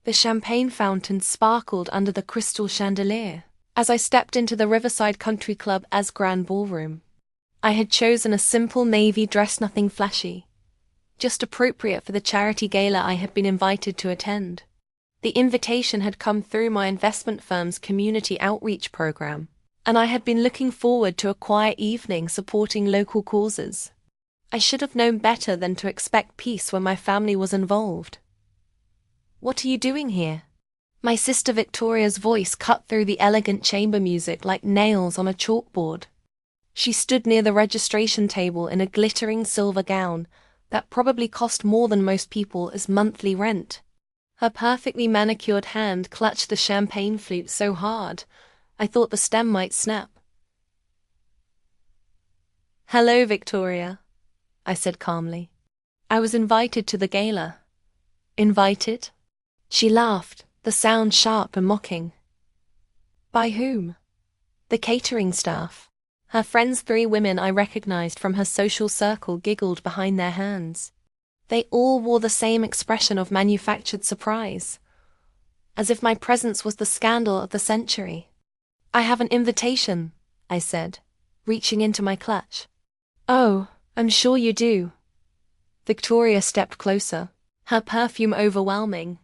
The champagne fountain sparkled under the crystal chandelier as I stepped into the Riverside Country Club as grand ballroom. I had chosen a simple navy dress, nothing flashy, just appropriate for the charity gala I had been invited to attend. The invitation had come through my investment firm's community outreach program, and I had been looking forward to a quiet evening supporting local causes. I should have known better than to expect peace when my family was involved. "What are you doing here?" My sister Victoria's voice cut through the elegant chamber music like nails on a chalkboard. She stood near the registration table in a glittering silver gown that probably cost more than most people's monthly rent. Her perfectly manicured hand clutched the champagne flute so hard, I thought the stem might snap. "Hello, Victoria," I said calmly. "I was invited to the gala." "Invited?" She laughed, the sound sharp and mocking. "By whom?" "The catering staff." Her friends, 3 women I recognized from her social circle, giggled behind their hands. They all wore the same expression of manufactured surprise, as if my presence was the scandal of the century. "I have an invitation," I said, reaching into my clutch. "Oh, I'm sure you do." Victoria stepped closer, her perfume overwhelming.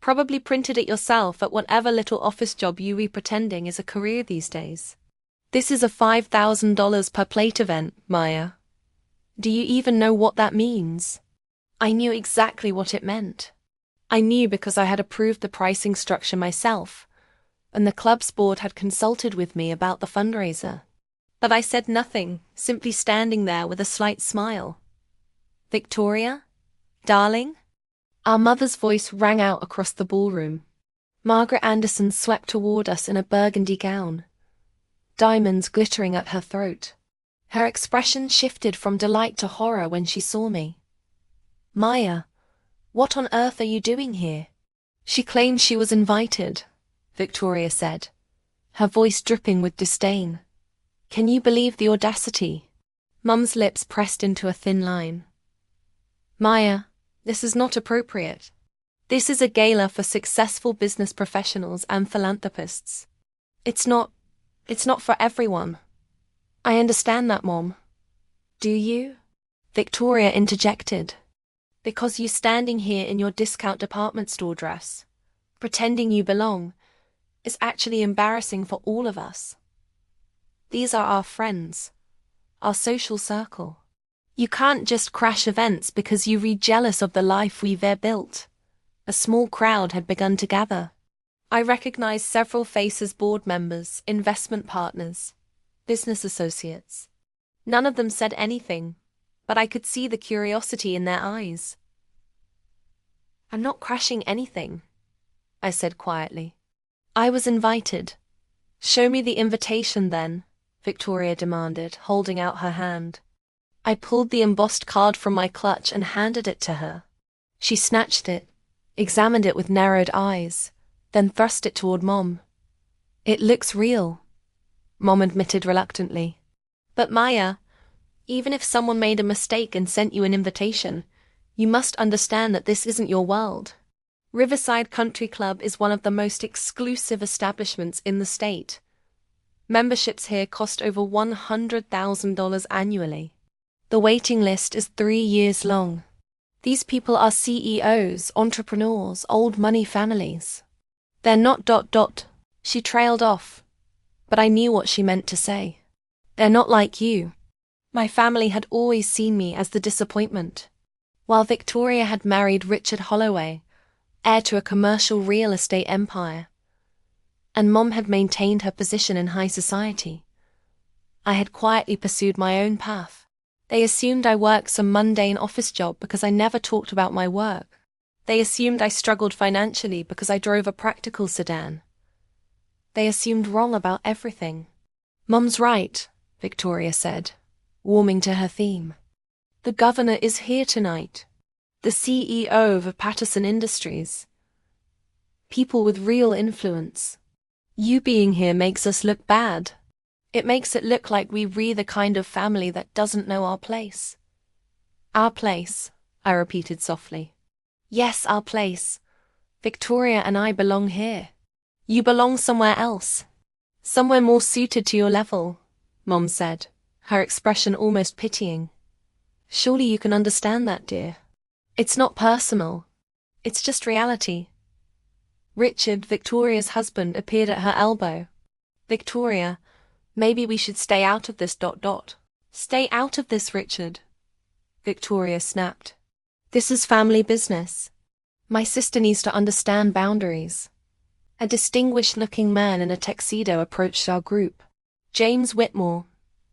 "Probably printed it yourself at whatever little office job you be pretending is a career these days. This is a $5,000 per plate event, Maya. Do you even know what that means?" I knew exactly what it meant. I knew because I had approved the pricing structure myself, and the club's board had consulted with me about the fundraiser. But I said nothing, simply standing there with a slight smile. "Victoria? Darling?" Our mother's voice rang out across the ballroom. Margaret Anderson swept toward us in a burgundy gown, diamonds glittering at her throat. Her expression shifted from delight to horror when she saw me. "Maya, what on earth are you doing here?" "She claimed she was invited," Victoria said, her voice dripping with disdain. "Can you believe the audacity?" Mum's lips pressed into a thin line. "Maya, this is not appropriate. This is a gala for successful business professionals and philanthropists. It's not for everyone." "I understand that, Mom." "Do you?" Victoria interjected. "Because you standing here in your discount department store dress, pretending you belong, is actually embarrassing for all of us. These are our friends, our social circle. You can't just crash events because you read jealous of the life we've built." A small crowd had begun to gather. I recognized several faces: board members, investment partners, business associates. None of them said anything, but I could see the curiosity in their eyes. "I'm not crashing anything," I said quietly. "I was invited." "Show me the invitation then," Victoria demanded, holding out her hand. I pulled the embossed card from my clutch and handed it to her. She snatched it, examined it with narrowed eyes, then thrust it toward Mom. "It looks real," Mom admitted reluctantly. "But Maya, even if someone made a mistake and sent you an invitation, you must understand that this isn't your world. Riverside Country Club is one of the most exclusive establishments in the state. Memberships here cost over $100,000 annually. The waiting list is 3 years long. These people are CEOs, entrepreneurs, old money families. They're not ... She trailed off, but I knew what she meant to say. "They're not like you." My family had always seen me as the disappointment. While Victoria had married Richard Holloway, heir to a commercial real estate empire, and Mom had maintained her position in high society, I had quietly pursued my own path. They assumed I worked some mundane office job because I never talked about my work. They assumed I struggled financially because I drove a practical sedan. They assumed wrong about everything. "Mom's right," Victoria said, warming to her theme. "The governor is here tonight. The CEO of Patterson Industries. People with real influence. You being here makes us look bad. It makes it look like we're the kind of family that doesn't know our place." "Our place," I repeated softly. "Yes, our place. Victoria and I belong here. You belong somewhere else. Somewhere more suited to your level, Mom said, her expression almost pitying. Surely you can understand that, dear. It's not personal. It's just reality. Richard, Victoria's husband, appeared at her elbow. Victoria, maybe we should stay out of this. Stay out of this, Richard. Victoria snapped. This is family business. My sister needs to understand boundaries. A distinguished-looking man in a tuxedo approached our group. James Whitmore,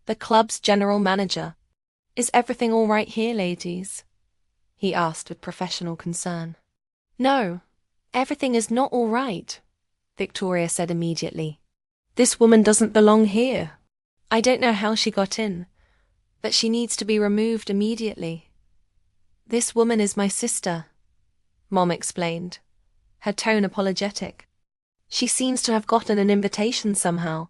the club's general manager. Is everything all right here, ladies? He asked with professional concern. No, everything is not all right, Victoria said immediately. This woman doesn't belong here. I don't know how she got in, but she needs to be removed immediately. This woman is my sister, Mom explained, her tone apologetic. She seems to have gotten an invitation somehow,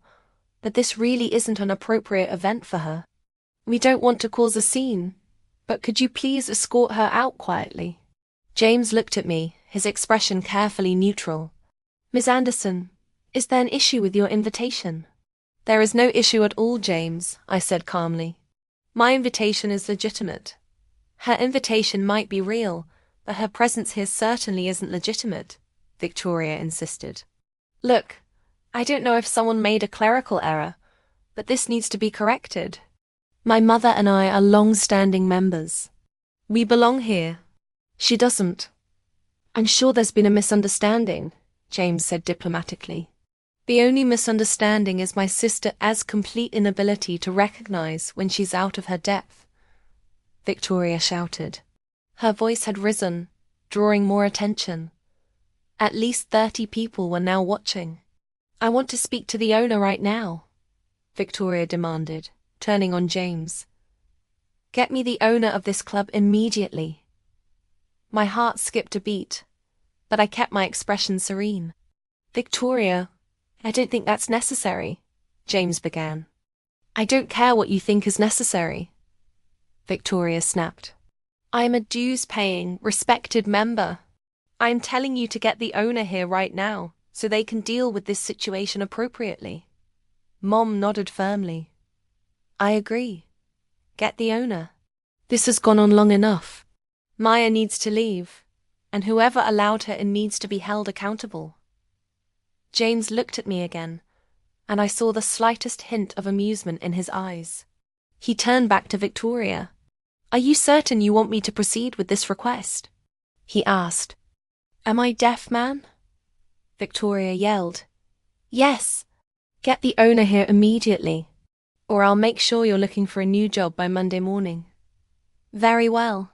but this really isn't an appropriate event for her. We don't want to cause a scene, but could you please escort her out quietly? James looked at me, his expression carefully neutral. Miss Anderson, is there an issue with your invitation? There is no issue at all, James, I said calmly. My invitation is legitimate. Her invitation might be real, but her presence here certainly isn't legitimate, Victoria insisted. Look, I don't know if someone made a clerical error, but this needs to be corrected. My mother and I are long-standing members. We belong here. She doesn't. I'm sure there's been a misunderstanding, James said diplomatically. The only misunderstanding is my sister's complete inability to recognize when she's out of her depth, Victoria shouted. Her voice had risen, drawing more attention. At least 30 people were now watching. I want to speak to the owner right now, Victoria demanded, turning on James. Get me the owner of this club immediately. My heart skipped a beat, but I kept my expression serene. Victoria, I don't think that's necessary, James began. I don't care what you think is necessary, Victoria snapped. I am a dues-paying, respected member. I am telling you to get the owner here right now, so they can deal with this situation appropriately. Mom nodded firmly. I agree. Get the owner. This has gone on long enough. Maya needs to leave, and whoever allowed her in needs to be held accountable. James looked at me again, and I saw the slightest hint of amusement in his eyes. He turned back to Victoria. Are you certain you want me to proceed with this request? He asked. Am I deaf, man? Victoria yelled. Yes. Get the owner here immediately, or I'll make sure you're looking for a new job by Monday morning. Very well,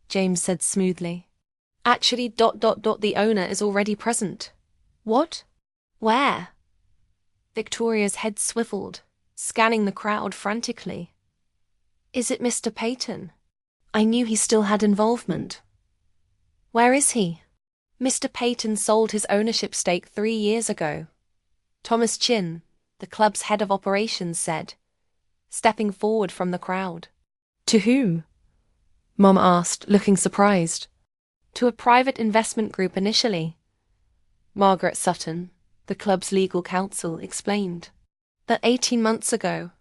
James said smoothly. Actually, the owner is already present. What? Where? Victoria's head swiveled, scanning the crowd frantically. Is it Mr. Peyton? I knew he still had involvement. Where is he? Mr. Peyton sold his ownership stake 3 years ago. Thomas Chin, the club's head of operations, said, stepping forward from the crowd. To whom? Mom asked, looking surprised. To a private investment group initially. Margaret Sutton, the club's legal counsel, explained. But 18 months ago,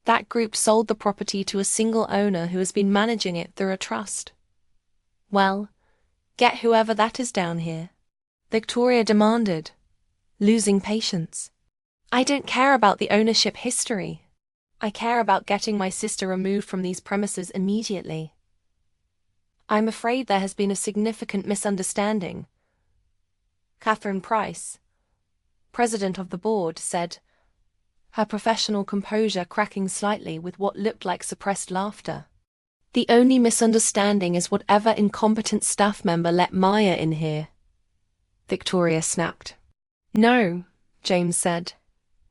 that group sold the property to a single owner who has been managing it through a trust. Well, get whoever that is down here, Victoria demanded, losing patience. I don't care about the ownership history. I care about getting my sister removed from these premises immediately. I'm afraid there has been a significant misunderstanding. Catherine Price, president of the board, said, her professional composure cracking slightly with what looked like suppressed laughter. The only misunderstanding is whatever incompetent staff member let Maya in here, Victoria snapped. No, James said,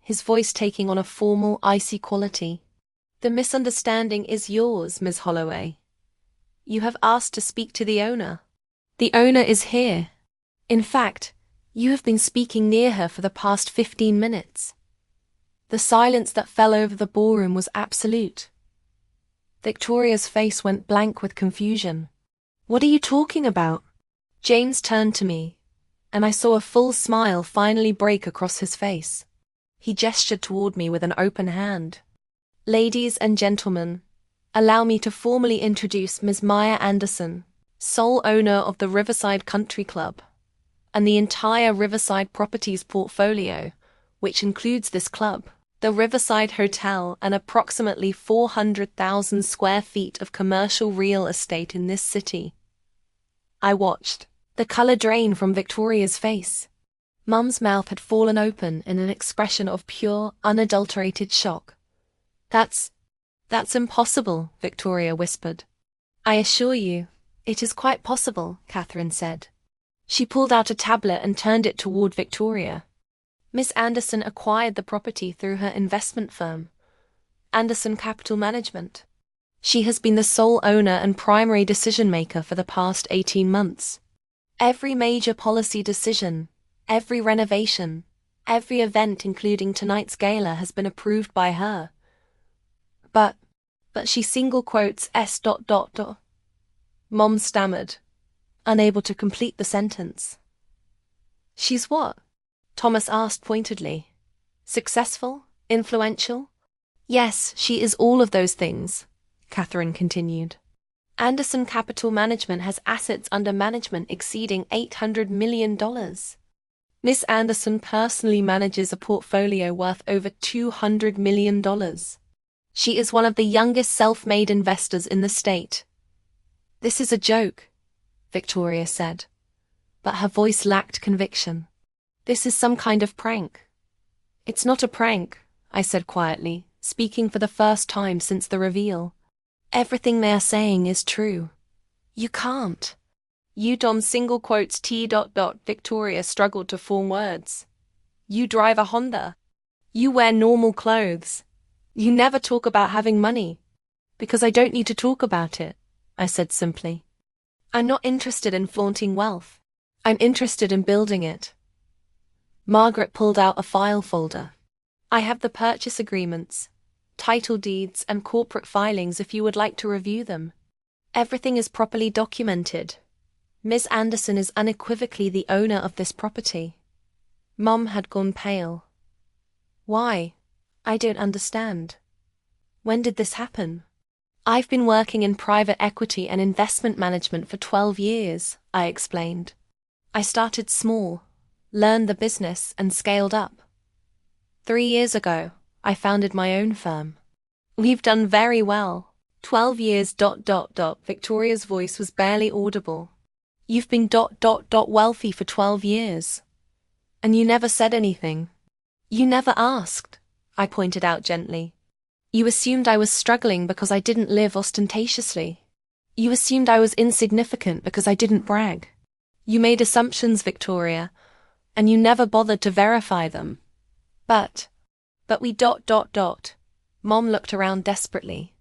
his voice taking on a formal, icy quality. The misunderstanding is yours, Ms. Holloway. You have asked to speak to the owner. The owner is here. In fact, you have been speaking near her for the past 15 minutes. The silence that fell over the ballroom was absolute. Victoria's face went blank with confusion. What are you talking about? James turned to me, and I saw a full smile finally break across his face. He gestured toward me with an open hand. "Ladies and gentlemen, allow me to formally introduce Ms. Maya Anderson, sole owner of the Riverside Country Club, and the entire Riverside Properties portfolio, which includes this club, the Riverside Hotel, and approximately 400,000 square feet of commercial real estate in this city." I watched, the color drain from Victoria's face. Mum's mouth had fallen open in an expression of pure, unadulterated shock. That's impossible," Victoria whispered. "I assure you, it is quite possible," Catherine said. She pulled out a tablet and turned it toward Victoria. "Miss Anderson acquired the property through her investment firm, Anderson Capital Management. She has been the sole owner and primary decision-maker for the past 18 months. Every major policy decision, every renovation, every event including tonight's gala has been approved by her. But she single quotes S. Mom stammered, unable to complete the sentence. "She's what?" Thomas asked pointedly. "Successful? Influential?" "Yes, she is all of those things," Catherine continued. "Anderson Capital Management has assets under management exceeding $800 million. Miss Anderson personally manages a portfolio worth over $200 million. She is one of the youngest self-made investors in the state." "This is a joke," Victoria said, but her voice lacked conviction. "This is some kind of prank." "It's not a prank," I said quietly, speaking for the first time since the reveal. "Everything they are saying is true. You can't." "You dom single quotes T. Victoria struggled to form words. "You drive a Honda. You wear normal clothes. You never talk about having money." "Because I don't need to talk about it," I said simply. "I'm not interested in flaunting wealth. I'm interested in building it." Margaret pulled out a file folder. "I have the purchase agreements, title deeds, and corporate filings if you would like to review them. Everything is properly documented. Miss Anderson is unequivocally the owner of this property." Mum had gone pale. "Why? I don't understand. When did this happen?" "I've been working in private equity and investment management for 12 years, I explained. "I started small, learned the business, and scaled up. 3 years ago, I founded my own firm. We've done very well. 12 years. Victoria's voice was barely audible. "You've been wealthy for 12 years. And you never said anything. You never asked," I pointed out gently. "You assumed I was struggling because I didn't live ostentatiously. You assumed I was insignificant because I didn't brag. You made assumptions, Victoria, and you never bothered to verify them. But we. Mom looked around desperately.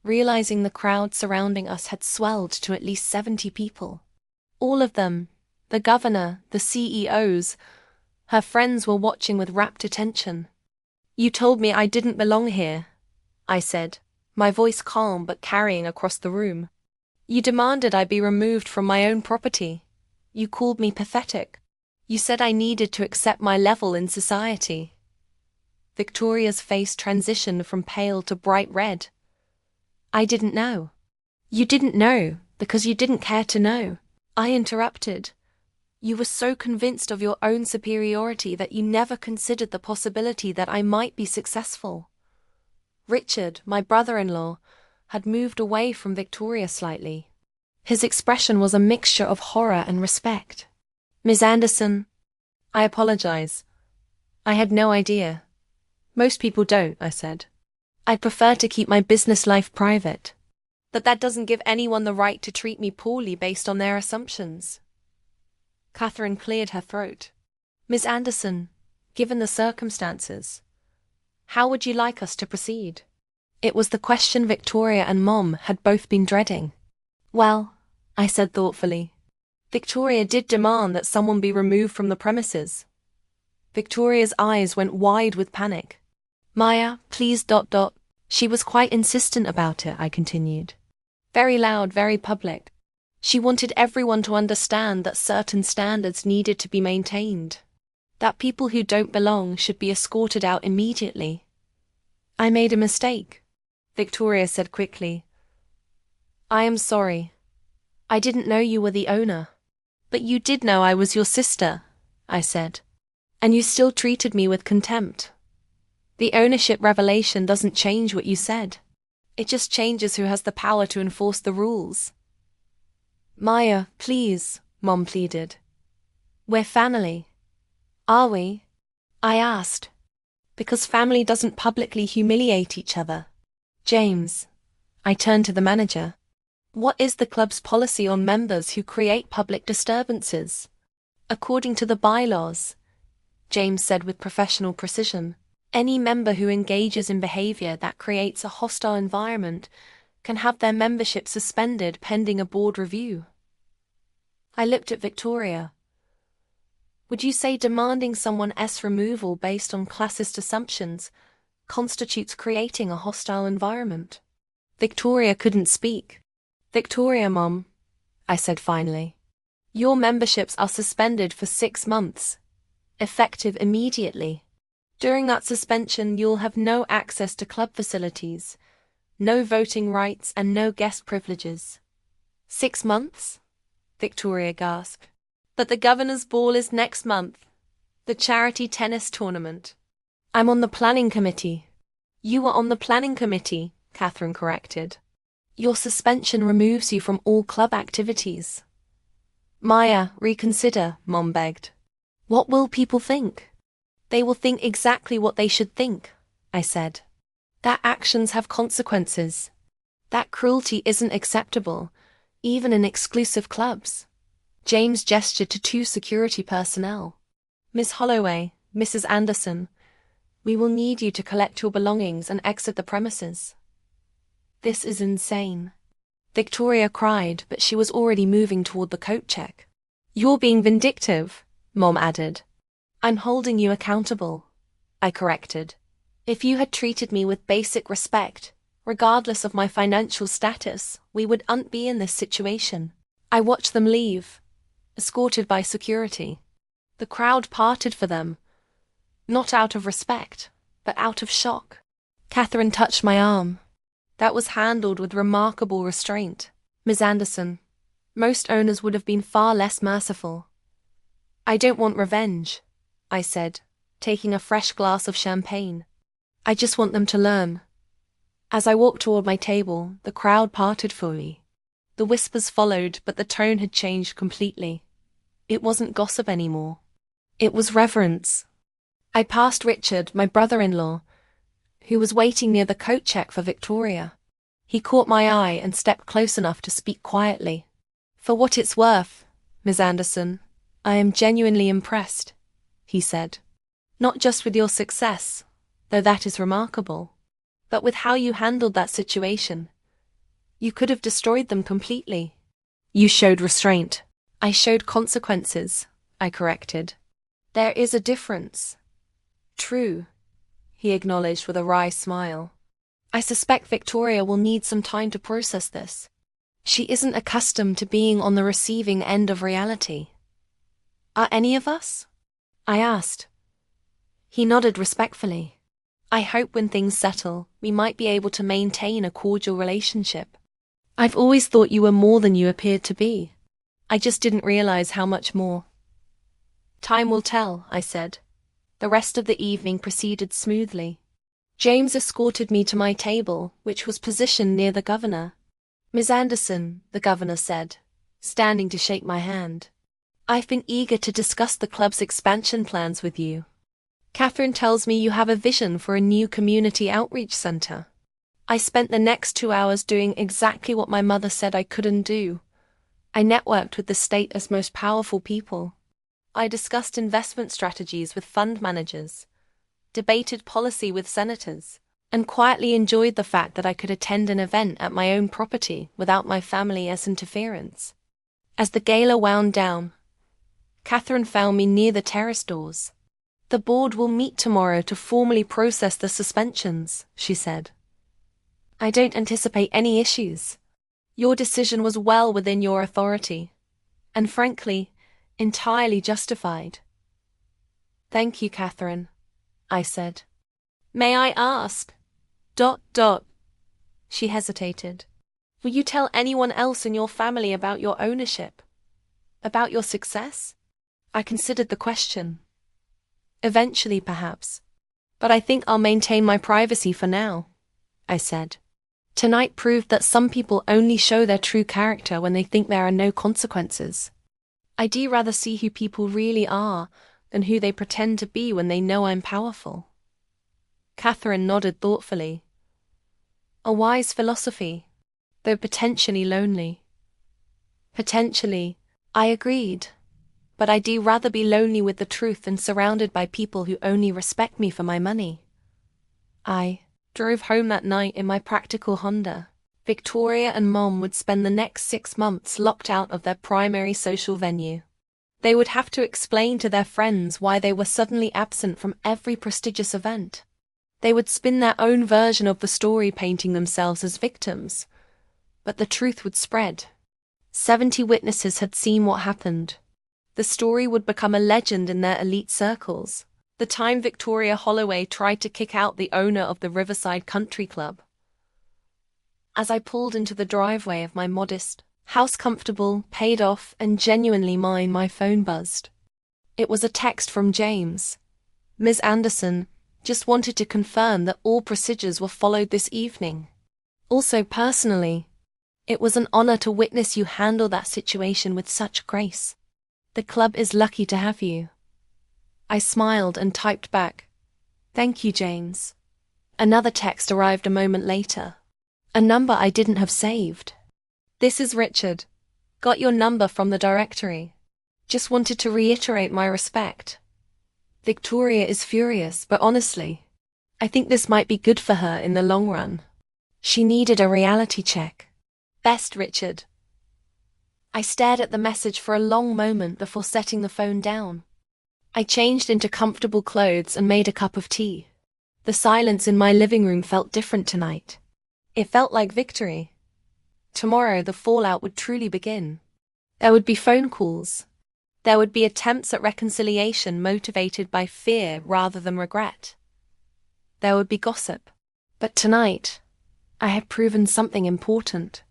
Realizing the crowd surrounding us had swelled to at least 70 people. All of them, the governor, the CEOs, her friends were watching with rapt attention. "You told me I didn't belong here," I said, my voice calm but carrying across the room. "You demanded I be removed from my own property. You called me pathetic. You said I needed to accept my level in society." Victoria's face transitioned from pale to bright red. "I didn't know." "You didn't know because you didn't care to know," I interrupted. "You were so convinced of your own superiority that you never considered the possibility that I might be successful." Richard, my brother-in-law, had moved away from Victoria slightly. His expression was a mixture of horror and respect. "Miss Anderson, I apologize. I had no idea." "Most people don't," I said. "I'd prefer to keep my business life private. But that doesn't give anyone the right to treat me poorly based on their assumptions." Catherine cleared her throat. "Miss Anderson, given the circumstances, how would you like us to proceed?" It was the question Victoria and Mom had both been dreading. "Well," I said thoughtfully, "Victoria did demand that someone be removed from the premises." Victoria's eyes went wide with panic. "Maya, please. She was quite insistent about it," I continued. "Very loud, very public. She wanted everyone to understand that certain standards needed to be maintained, that people who don't belong should be escorted out immediately. I made a mistake, Victoria said quickly. I am sorry. I didn't know you were the owner. But you did know I was your sister, I said. And you still treated me with contempt. The ownership revelation doesn't change what you said. It just changes who has the power to enforce the rules. Maya, please, Mom pleaded. We're family. Are we? I asked. Because family doesn't publicly humiliate each other. James. I turned to the manager. What is the club's policy on members who create public disturbances? According to the bylaws, James said with professional precision, any member who engages in behavior that creates a hostile environment can have their membership suspended pending a board review. I looked at Victoria. Would you say demanding someone's removal based on classist assumptions constitutes creating a hostile environment? Victoria couldn't speak. Victoria, Mom, I said finally. Your memberships are suspended for 6 months, effective immediately. During that suspension, you'll have no access to club facilities, no voting rights, and no guest privileges. 6 months? Victoria gasped. But the governor's ball is next month. The charity tennis tournament. I'm on the planning committee. You are on the planning committee, Catherine corrected. Your suspension removes you from all club activities. Maya, reconsider, Mom begged. What will people think? They will think exactly what they should think, I said. That actions have consequences. That cruelty isn't acceptable, even in exclusive clubs. James gestured to 2 security personnel. Miss Holloway, Mrs. Anderson, we will need you to collect your belongings and exit the premises. This is insane. Victoria cried, but she was already moving toward the coat check. You're being vindictive, Mom added. I'm holding you accountable, I corrected. If you had treated me with basic respect, regardless of my financial status, we wouldn't be in this situation. I watched them leave, escorted by security. The crowd parted for them, not out of respect, but out of shock. Catherine touched my arm. That was handled with remarkable restraint, Ms. Anderson. Most owners would have been far less merciful. I don't want revenge, I said, taking a fresh glass of champagne. I just want them to learn. As I walked toward my table, the crowd parted for me. The whispers followed, but the tone had changed completely. It wasn't gossip anymore. It was reverence. I passed Richard, my brother-in-law, who was waiting near the coat check for Victoria. He caught my eye and stepped close enough to speak quietly. For what it's worth, Ms. Anderson, I am genuinely impressed, he said. Not just with your success, though that is remarkable, but with how you handled that situation. You could have destroyed them completely. You showed restraint. I showed consequences, I corrected. There is a difference. True, he acknowledged with a wry smile. I suspect Victoria will need some time to process this. She isn't accustomed to being on the receiving end of reality. Are any of us? I asked. He nodded respectfully. I hope when things settle, we might be able to maintain a cordial relationship. I've always thought you were more than you appeared to be. I just didn't realize how much more. Time will tell, I said. The rest of the evening proceeded smoothly. James escorted me to my table, which was positioned near the governor. Miss Anderson, the governor said, standing to shake my hand. I've been eager to discuss the club's expansion plans with you. Catherine tells me you have a vision for a new community outreach center. I spent the next 2 hours doing exactly what my mother said I couldn't do. I networked with the state's most powerful people. I discussed investment strategies with fund managers, debated policy with senators, and quietly enjoyed the fact that I could attend an event at my own property without my family's interference. As the gala wound down, Catherine found me near the terrace doors. The board will meet tomorrow to formally process the suspensions, she said. I don't anticipate any issues. Your decision was well within your authority, and frankly, entirely justified. Thank you, Catherine, I said. May I ask? ... She hesitated. Will you tell anyone else in your family about your ownership? About your success? I considered the question. Eventually, perhaps. But I think I'll maintain my privacy for now, I said. Tonight proved that some people only show their true character when they think there are no consequences. I'd rather see who people really are than who they pretend to be when they know I'm powerful. Catherine nodded thoughtfully. A wise philosophy, though potentially lonely. Potentially, I agreed. But I'd rather be lonely with the truth than surrounded by people who only respect me for my money. I drove home that night in my practical Honda. Victoria and Mom would spend the next 6 months locked out of their primary social venue. They would have to explain to their friends why they were suddenly absent from every prestigious event. They would spin their own version of the story, painting themselves as victims. But the truth would spread. 70 witnesses had seen what happened. The story would become a legend in their elite circles. The time Victoria Holloway tried to kick out the owner of the Riverside Country Club. As I pulled into the driveway of my modest house, comfortable, paid off, and genuinely mine, my phone buzzed. It was a text from James. Ms. Anderson just wanted to confirm that all procedures were followed this evening. Also, personally, it was an honor to witness you handle that situation with such grace. The club is lucky to have you. I smiled and typed back, "Thank you, James." Another text arrived a moment later. A number I didn't have saved. "This is Richard. Got your number from the directory. Just wanted to reiterate my respect. Victoria is furious, but honestly, I think this might be good for her in the long run. She needed a reality check. Best, Richard." I stared at the message for a long moment before setting the phone down. I changed into comfortable clothes and made a cup of tea. The silence in my living room felt different tonight. It felt like victory. Tomorrow the fallout would truly begin. There would be phone calls. There would be attempts at reconciliation motivated by fear rather than regret. There would be gossip. But tonight, I had proven something important.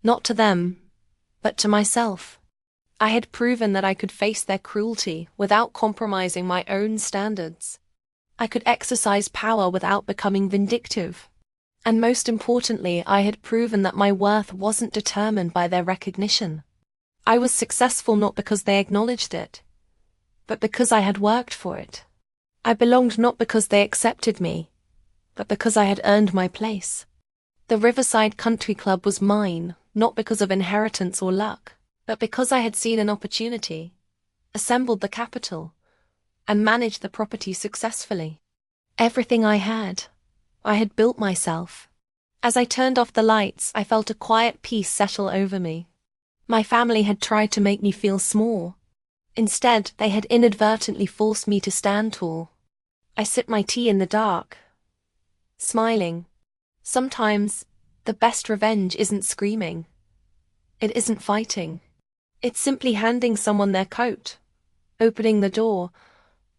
Not to them, but to myself. I had proven that I could face their cruelty without compromising my own standards. I could exercise power without becoming vindictive. And most importantly, I had proven that my worth wasn't determined by their recognition. I was successful not because they acknowledged it, but because I had worked for it. I belonged not because they accepted me, but because I had earned my place. The Riverside Country Club was mine, not because of inheritance or luck, but because I had seen an opportunity, assembled the capital, and managed the property successfully. Everything I had built myself. As I turned off the lights, I felt a quiet peace settle over me. My family had tried to make me feel small. Instead, they had inadvertently forced me to stand tall. I sipped my tea in the dark, smiling. Sometimes, the best revenge isn't screaming. It isn't fighting. It's simply handing someone their coat, opening the door,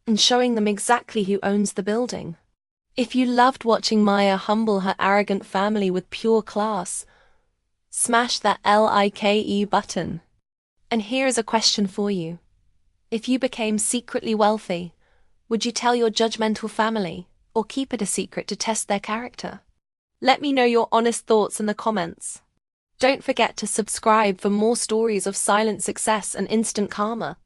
and showing them exactly who owns the building. If you loved watching Maya humble her arrogant family with pure class, smash that like button. And here is a question for you. If you became secretly wealthy, would you tell your judgmental family, or keep it a secret to test their character? Let me know your honest thoughts in the comments. Don't forget to subscribe for more stories of silent success and instant karma.